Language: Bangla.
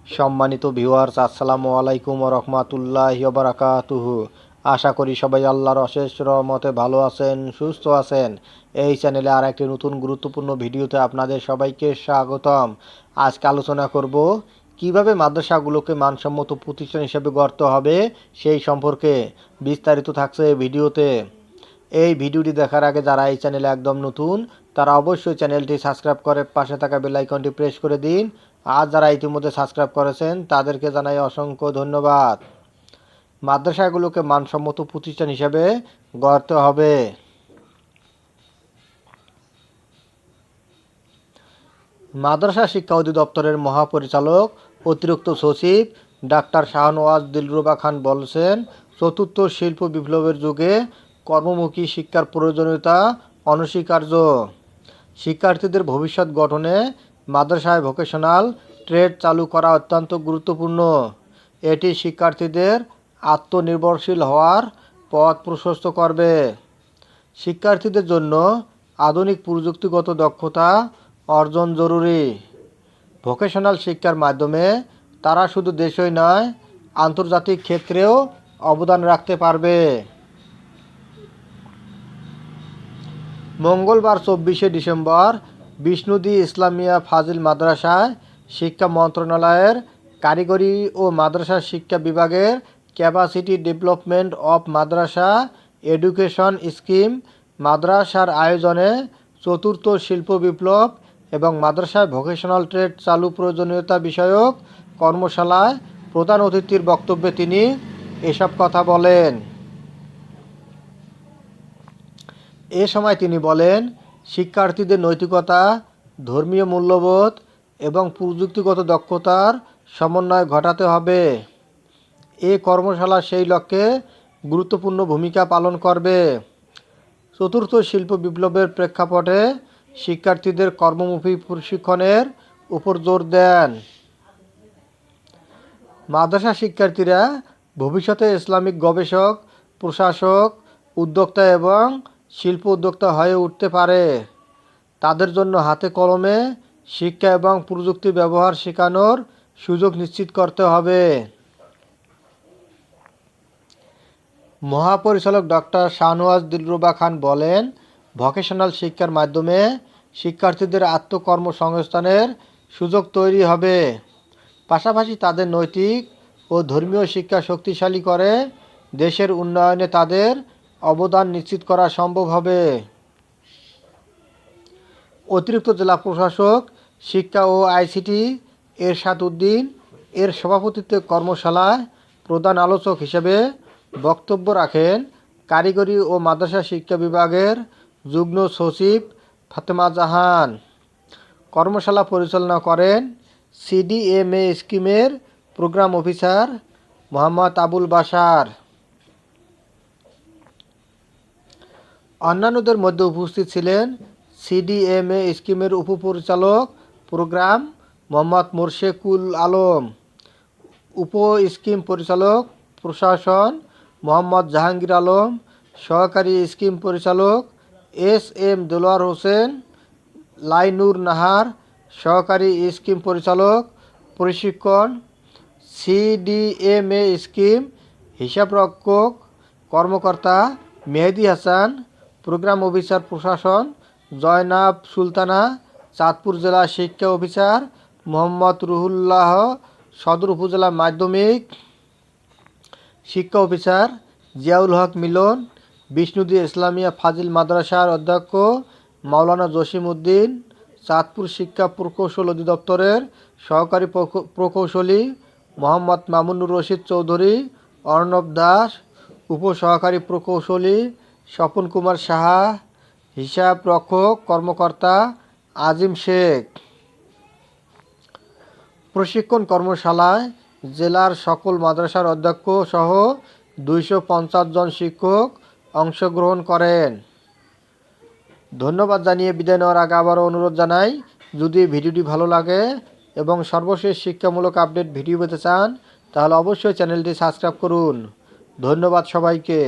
সম্মানিত ভিউয়ার্স, আসসালামু আলাইকুম ওয়া রাহমাতুল্লাহি ওয়া বারাকাতুহু। আশা করি সবাই আল্লাহর অশেষ রহমতে ভালো আছেন, সুস্থ আছেন। এই চ্যানেলে আর একটি নতুন গুরুত্বপূর্ণ ভিডিওতে আপনাদের সবাইকে স্বাগতম। আজকে আলোচনা করব কিভাবে মাদ্রাসাগুলোকে মানসম্মত প্রতিষ্ঠান হিসেবে গড়তে হবে সেই সম্পর্কে। বিস্তারিত থাকছে এই ভিডিওতে। এই ভিডিওটি দেখার আগে যারা এই চ্যানেলে একদম নতুন তারা অবশ্যই চ্যানেলটি সাবস্ক্রাইব করে পাশে থাকা বেল আইকনটি প্রেস করে দিন। আর যারা ইতিমধ্যে সাবস্ক্রাইব করেছেন তাদেরকে জানাই অসংখ্য ধন্যবাদ। মাদ্রাসাগুলোকে মানসম্মত প্রতিষ্ঠান হিসেবে গড়তে হবে। মাদ্রাসা শিক্ষা অধিদপ্তরের মহাপরিচালক অতিরিক্ত সচিব ডাক্তার শাহনওয়াজ দিলরুবা খান বলছেন, চতুর্থ শিল্প বিপ্লবের যুগে কর্মমুখী শিক্ষার প্রয়োজনীয়তা অনস্বীকার্য। শিক্ষার্থীদের ভবিষ্যৎ গঠনে মাদ্রাসায় ভোকেশনাল ট্রেড চালু করা অত্যন্ত গুরুত্বপূর্ণ। এটি শিক্ষার্থীদের আত্মনির্ভরশীল হওয়ার পথ প্রশস্ত করবে। শিক্ষার্থীদের জন্য আধুনিক প্রযুক্তিগত দক্ষতা অর্জন জরুরি। ভোকেশনাল শিক্ষার মাধ্যমে তারা শুধু দেশই নয়, আন্তর্জাতিক ক্ষেত্রেও অবদান রাখতে পারবে। মঙ্গলবার 24শে ডিসেম্বর বিষ্ণুদী ইসলামিয়া ফাজিল মাদ্রাসায় শিক্ষা মন্ত্রণালয়ের কারিগরি ও মাদ্রাসা শিক্ষা বিভাগের capacity development of Madrasa education scheme মাদ্রাসার আয়োজনে চতুর্থ শিল্প বিপ্লব এবং মাদ্রাসায় ভোকেশনাল ট্রেড চালু প্রয়োজনীয়তা বিষয়ক কর্মশালায় প্রধান অতিথির বক্তব্যে তিনি এসব কথা বলেন। এ সময় তিনি বলেন, শিক্ষার্থীদের নৈতিকতা, ধর্মীয় মূল্যবোধ এবং প্রযুক্তিগত দক্ষতার সমন্বয় ঘটাতে হবে। এ কর্মশালা সেই লক্ষ্যে গুরুত্বপূর্ণ ভূমিকা পালন করবে। চতুর্থ শিল্প বিপ্লবের প্রেক্ষাপটে শিক্ষার্থীদের কর্মমুখী প্রশিক্ষণের উপর জোর দেন। মাদ্রাসা শিক্ষার্থীরা ভবিষ্যতে ইসলামিক গবেষক, প্রশাসক, উদ্যোক্তা এবং শিল্প উদ্যোক্তা হয়ে উঠতে পারে। তাদের জন্য হাতে কলমে শিক্ষা এবং প্রযুক্তি ব্যবহার শেখানোর সুযোগ নিশ্চিত করতে হবে। মহাপরিচালক ডক্টর শাহনওয়াজ দিলরুবা খান বলেন, ভোকেশনাল শিক্ষার মাধ্যমে শিক্ষার্থীদের আত্মকর্মসংস্থানের সুযোগ তৈরি হবে। পাশাপাশি তাদের নৈতিক ও ধর্মীয় শিক্ষা শক্তিশালী করে দেশের উন্নয়নে তাদের অবদান নিশ্চিত করা সম্ভব হবে। অতিরিক্ত জেলা প্রশাসক শিক্ষা ও আইসিটি এরশাদ উদ্দিন এর সভাপতিত্বে কর্মশালায় প্রধান আলোচক হিসেবে বক্তব্য রাখেন কারিগরি ও মাদ্রাসা শিক্ষা বিভাগের যুগ্ম সচিব ফাতেমা জাহান। কর্মশালা পরিচালনা করেন সিডিএমএ স্কিমের প্রোগ্রাম অফিসার মোহাম্মদ আবুল বাশার। অন্যান্যদের মধ্যে উপস্থিত ছিলেন সিডিএমএ স্কিমের উপপরিচালক প্রোগ্রাম মোহাম্মদ মোরশেকুল আলম, উপ স্কিম পরিচালক প্রশাসন মোহাম্মদ জাহাঙ্গীর আলম, সহকারী স্কিম পরিচালক এস.এম. দেলোয়ার হোসেন, লাইনুর নাহার, সহকারী স্কিম পরিচালক প্রশিক্ষণ সিডিএমএ স্কিম হিসাবরক্ষক কর্মকর্তা মেহেদী হাসান, প্রোগ্রাম অফিসার প্রশাসন জয়নাব সুলতানা, চাঁদপুর জেলা শিক্ষা অফিসার মোহাম্মদ রুহুল্লাহ, সদর উপজেলা মাধ্যমিক শিক্ষা অফিসার জিয়াউল হক মিলন, বিষ্ণুদী ইসলামিয়া ফাজিল মাদ্রাসার অধ্যক্ষ মাওলানা জসিম উদ্দিন, চাঁদপুর শিক্ষা প্রকৌশল অধিদপ্তরের সহকারী প্রকৌশলী মোহাম্মদ মামুনুর রশিদ চৌধুরী, অর্ণব দাস, উপসহকারী প্রকৌশলী স্বপন কুমার সাহা, হিসাব রক্ষক কর্মকর্তা আজিম শেখ। প্রশিক্ষণ কর্মশালায় জেলার সকল মাদ্রাসার অধ্যক্ষ সহ 250 জন শিক্ষক অংশগ্রহণ করেন। ধন্যবাদ জানিয়ে বিদায় নেওয়ার আগে আবারও অনুরোধ জানাই, যদি ভিডিওটি ভালো লাগে এবং সর্বশেষ শিক্ষামূলক আপডেট ভিডিও পেতে চান তাহলে অবশ্যই চ্যানেলটি সাবস্ক্রাইব করুন। ধন্যবাদ সবাইকে।